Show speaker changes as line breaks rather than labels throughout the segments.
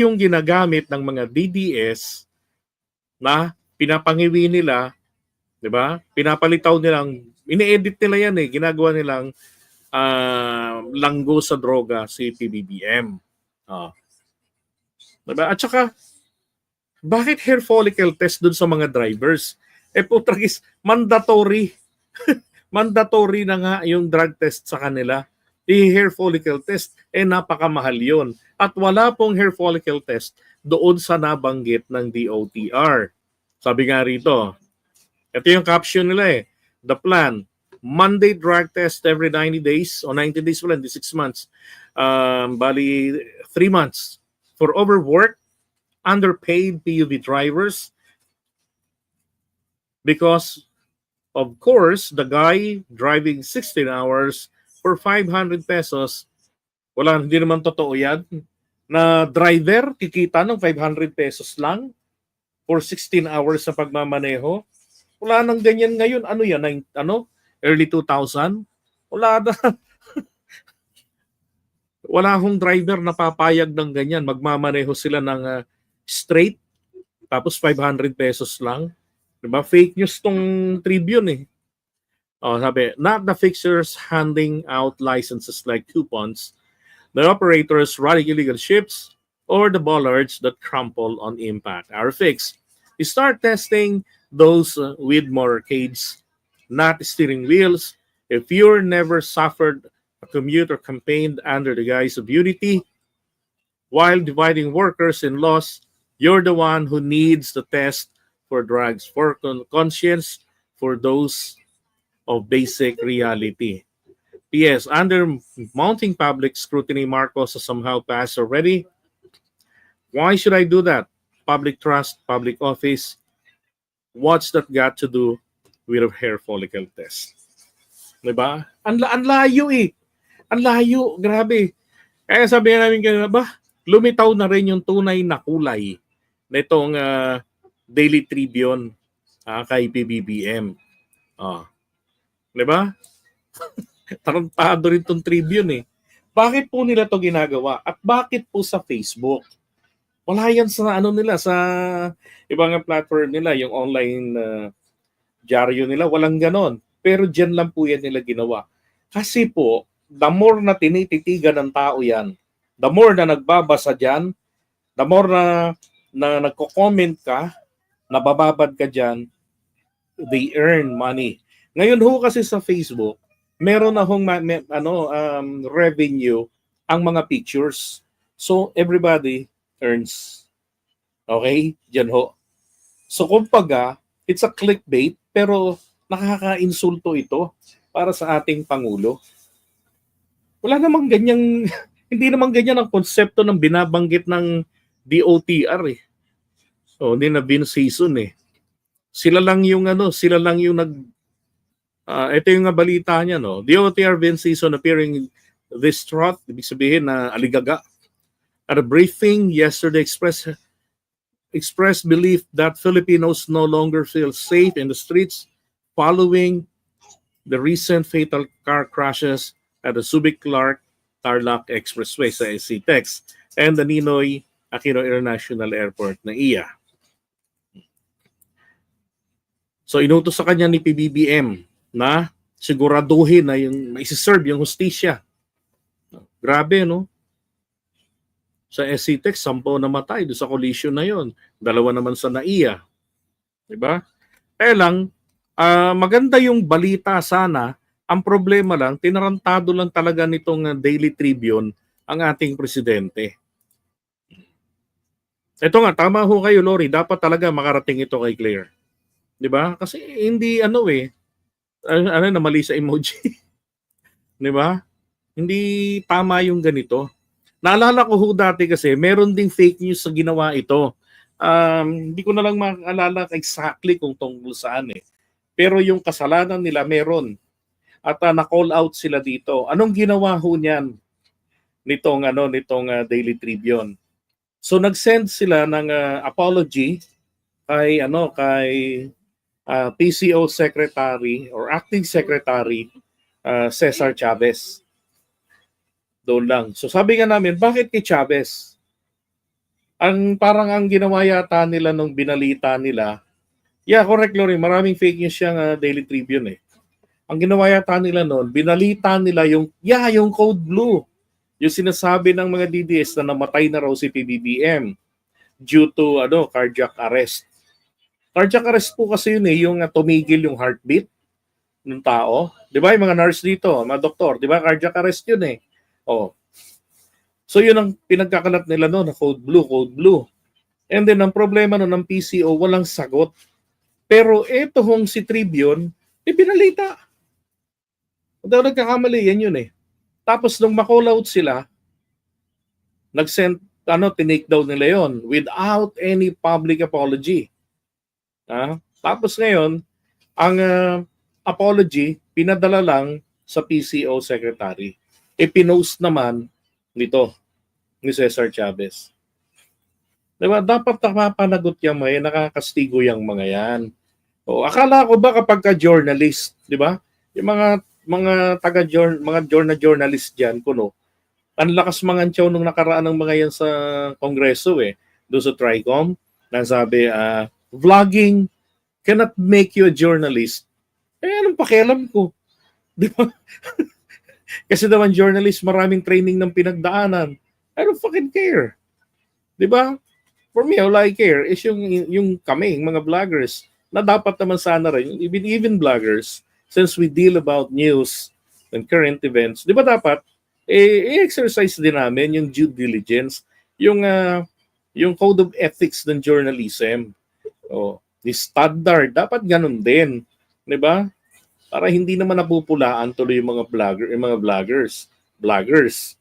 yung ginagamit ng mga DDS na pinapangiwi nila, 'di ba? Pinapalitaw nilang, ini-edit nila yan ginagawa nilang langgo sa droga si PBBM. Oh. 'Di ba? At saka bakit hair follicle test dun sa mga drivers? Putragis, mandatory. Mandatory na nga yung drug test sa kanila. I-hair follicle test, napakamahal yun. At wala pong hair follicle test doon sa nabanggit ng DOTR. Sabi nga rito, ito yung caption nila The plan, Monday drug test every 90 days, o 90 days pala, 6 months. Bali, 3 months. For overwork, underpaid PUV drivers, because of course, the guy driving 16 hours for 500 pesos, hindi naman totoo yan, na driver kikita ng 500 pesos lang for 16 hours sa pagmamaneho. Wala nang ganyan ngayon. Ano yan? Early 2000? Wala na. Wala hong driver na papayag ng ganyan. Magmamaneho sila ng straight, tapos 500 pesos lang. Diba? Fake news tong Tribune sabi, not the fixers handing out licenses like coupons, the operators running illegal ships, or the bollards that crumple on impact. Our fix is start testing those with motorcades, not steering wheels. If you're never suffered a commute or campaigned under the guise of unity, while dividing workers in loss, you're the one who needs the test for drugs, for conscience, for those of basic reality. P.S. Under mounting public scrutiny, Marcos has somehow passed already. Why should I do that? Public trust, public office. What's that got to do with a hair follicle test? Diba? Ang layo Ang layo, grabe. Kaya sabihin namin kanina, lumitaw na rin yung tunay na kulay nitong Daily Tribune kay PBBM. Diba? Tarantado rin itong Tribune Bakit po nila to ginagawa? At bakit po sa Facebook? Wala yan sa nila, sa ibang platform nila, yung online dyaryo nila, walang ganon. Pero dyan lang po yan nila ginawa. Kasi po, the more na tinititigan ng tao yan, the more na nagbabasa dyan, the more na nagko-comment ka, nabababad ka dyan, they earn money. Ngayon ho kasi sa Facebook, meron na hong revenue ang mga pictures. So everybody earns. Okay? Diyan ho. So kumbaga, it's a clickbait pero nakaka-insulto ito para sa ating Pangulo. Wala namang ganyang hindi naman ganyan ang konsepto ng binabanggit ng DOTR hindi na bin season Sila lang yung ito yung balita niya DOTR bin season appearing distraught, ibig sabihin na aligaga. At a briefing yesterday expressed belief that Filipinos no longer feel safe in the streets following the recent fatal car crashes at the Subic-Clark Tarlac Expressway sa SCTEX and the Ninoy Aquino International Airport na iya. So inutos sa kanya ni PBBM na siguraduhin na yung maisiserve yung hustisya. Grabe, no? Sa SCTEX, 10 namatay doon sa collision na yon. 2 naman sa NAIA. Diba? Kaya lang, maganda yung balita sana. Ang problema lang, tinarantado lang talaga nitong Daily Tribune ang ating presidente. Ito nga, tama ho kayo, Lori. Dapat talaga makarating ito kay Claire. Diba? Kasi hindi na mali sa emoji. Diba? Hindi tama yung ganito. Naalala ko ho dati kasi, meron ding fake news sa ginawa ito. Hindi ko na lang maalala exactly kung tungkol saan Pero yung kasalanan nila meron. At na-call out sila dito. Anong ginawa ho niyan nitong Daily Tribune? So nag-send sila ng apology kay PCO Secretary or Acting Secretary Cesar Chavez. Doon lang. So sabi nga namin, bakit kay Chavez? Parang ang ginawa yata nila nung binalita nila, yeah, correct, Lori, maraming fake news yung Daily Tribune eh. Ang ginawa yata nila noon, binalita nila yung Code Blue. Yung sinasabi ng mga DDS na namatay na raw si PBBM due to cardiac arrest. Cardiac arrest po kasi yun yung tumigil yung heartbeat ng tao. Di ba yung mga nurse dito, mga doktor, di ba cardiac arrest yun eh. Oh. So yun ang pinagkakalat nila noon, Code Blue, Code Blue. And then ang problema noon ng PCO, walang sagot. Pero eto hong si Tribune, pinalita. Daw nagkakamali, yan yun eh. Tapos nung ma-call out sila, nag-send, tinake down nila yon without any public apology. Tapos ngayon, ang apology, pinadala lang sa PCO secretary. Pinost naman nito, ni Cesar Chavez. Diba? Dapat nakapanagot yung mga yan, nakakastigo yung mga yan. O, akala ko ba kapag ka-journalist, di ba? Yung mga journalist diyan kuno. Ang lakas mangantyaw nung nakaraan ng mga yan sa Kongreso doon sa TRICOM, na sabi vlogging cannot make you a journalist. Anong pakialam ko? Di ba? Kasi naman journalist, maraming training ng pinagdaanan. I don't fucking care. Di ba? For me, all I care is yung kami, mga vloggers, na dapat naman sana rin, even vloggers, since we deal about news and current events, di ba dapat, i-exercise din namin yung due diligence, yung code of ethics ng journalism. The standard, dapat ganun din. Di ba? Para hindi naman napupulaan tuloy yung mga vloggers.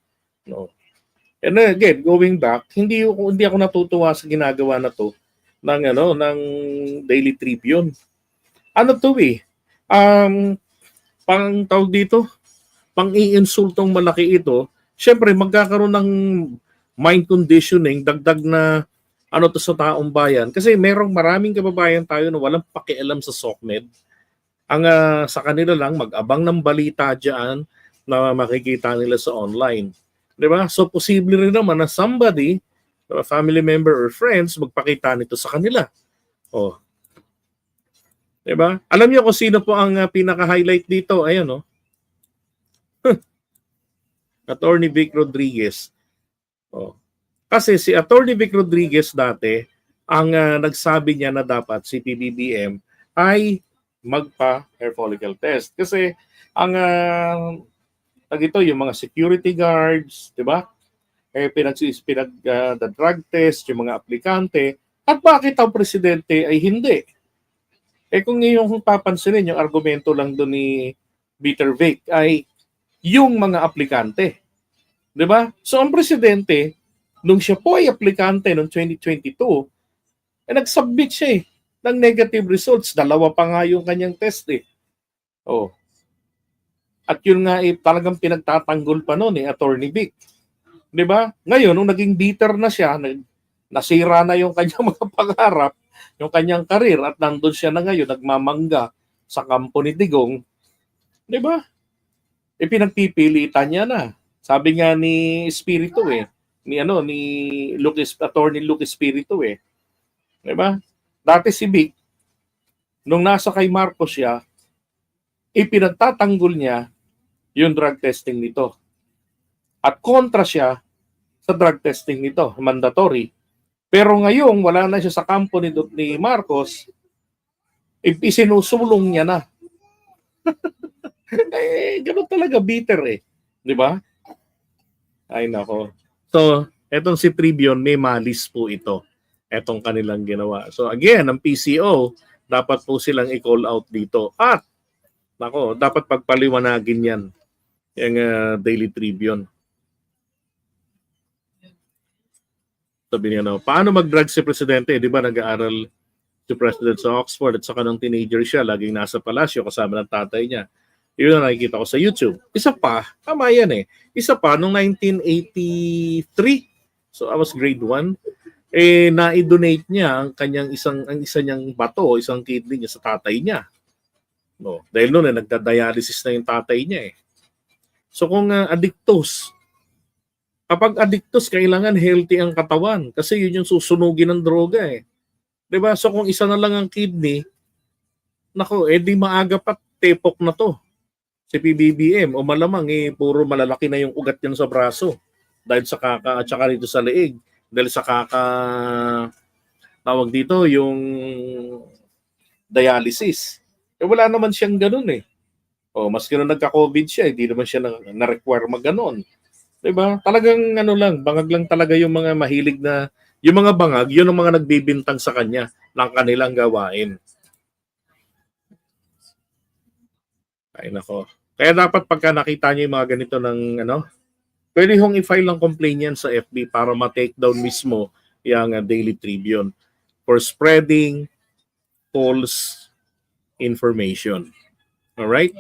No. And again, going back, hindi ako natutuwa sa ginagawa na to ng Daily Tribune. Pang tawag dito, pang-iinsultong malaki ito. Syempre magkakaroon ng mind conditioning, dagdag na to sa taong bayan. Kasi maraming kababayan tayo na walang pakialam sa SOCMED. Ang sa kanila lang mag-abang ng balita diyan na makikita nila sa online. 'Di ba? So posible rin naman na somebody, a family member or friends magpakita nito sa kanila. 'Di ba? Alam niyo kung sino po ang pinaka-highlight dito? Ayun Attorney Vic Rodriguez. Kasi si Attorney Vic Rodriguez dati ang nagsabi niya na dapat si PBBM ay magpa-hair follicle test. Kasi ang yung mga security guards, di ba? Drug test, yung mga aplikante. At bakit ang presidente ay hindi? Kung yung papansinin, yung argumento lang doon ni Peter Vic ay yung mga aplikante. Di ba? So ang presidente, nung siya po ay aplikante noong 2022, nag-submit siya ng negative results. 2 pa nga yung kanyang test At yun nga talagang pinagtatanggol pa noon Attorney Vic. 'Di ba? Ngayon nung naging bitter na siya, nasira na yung kanyang mga pangarap, yung kanyang karir at nandun siya na ngayon nagmamangga sa kampo ni Digong. 'Di ba? Pinagpipilitan niya na. Sabi nga ni Espiritu ni Attorney Luke Espiritu 'Di ba? Dati si Vic nung nasa kay Marcos siya, ipinagtatanggol niya yung drug testing nito. At kontra siya sa drug testing nito, mandatory. Pero ngayon, wala na siya sa kampo ni Marcos, isinusulong niya na. Ganun talaga, bitter Di ba? Ay nako. So, etong si Tribune, may malis po ito. Etong kanilang ginawa. So again, ang PCO, dapat po silang i-call out dito. At, nako, dapat pagpaliwanagin yan. Yung Daily Tribune. Sabi niya, paano mag-drug si Presidente? Di ba nag-aaral si President sa Oxford at saka nung teenager siya, laging nasa palasyo kasama ng tatay niya. Yun ang nakikita ko sa YouTube. Isa pa, tama yan Isa pa, noong 1983, so I was grade 1, na-donate niya ang isa niyang bato, isang kidney niya sa tatay niya. Dahil noon nagda-dialysis na yung tatay niya So kung addictose Kapag addictus, kailangan healthy ang katawan kasi yun yung susunugin ng droga eh. 'Di ba? So kung isa na lang ang kidney, nako, di maaga pa tepok na to si PBBM o malamang puro malalaki na yung ugat yan sa braso dahil sa kaka at saka dito sa leeg dahil sa kaka tawag dito yung dialysis. Wala naman siyang ganun eh. O maski na nagka-COVID siya, hindi naman siya na-require mag-ganon. 'Di ba? Talagang ano lang, bangag lang talaga yung mga mahilig na yung mga bangag, yun ang mga nagbibintang sa kanya ng kanilang gawain. Ay nako. Kaya dapat pagka nakita niyo yung mga ganito ng ano, pwede hong i-file ng complaint yan sa FB para ma-take down mismo yung Daily Tribune for spreading false information. All right?